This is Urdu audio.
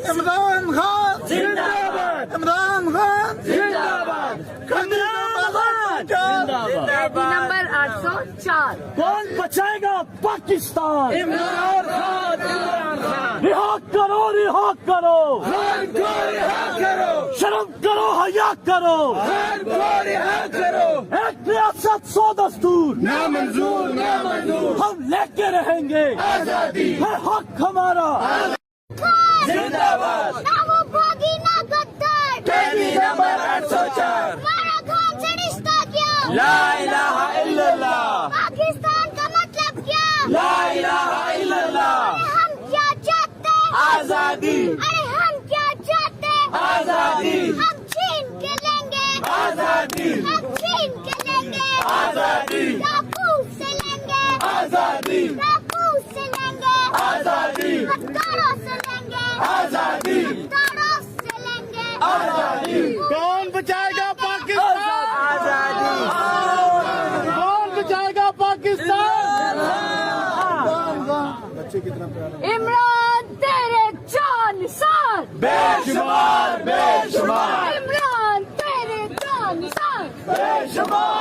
عمران خان زندہ باد، عمران خان زندہ باد، نمبر 804 کون بچائے گا پاکستان؟ عمران خان، عمران خان، رہا کرو رہا کرو، خان کو رہا کرو، شرم کرو حیا کرو، خان کو رہا کرو، ایک ریاست 100 دستور، نامنظور نامنظور، ہم لے کے رہیں گے، آزادی ہے حق ہمارا۔ زندہ باد، نہ وہ باغی نہ غدار، قیدی نمبر 804، ہمارا خان سے رشتہ کیا، لا الہ الا اللہ، پاکستان کا مطلب کیا، لا الہ الا اللہ، ہم کیا چاہتے، آزادی، ارے ہم کیا چاہتے، آزادی، ہم چھین کے لیں گے، آزادی، ہم چھین کے لیں گے، آزادی، ڈاکو سے لیں گے، آزادی، ڈاکو سے لیں گے، آزادی، ہتھیاروں سے لیں گے، آزادی، ہتھیاروں سے لیں گے، آزادی، کون بچائے گا پاکستان؟ آزادی، کون بچائے گا پاکستان؟ عمران تیرے جان نثار، بے شمار، بے شمار، عمران تیرے جان نثار، بے شمار،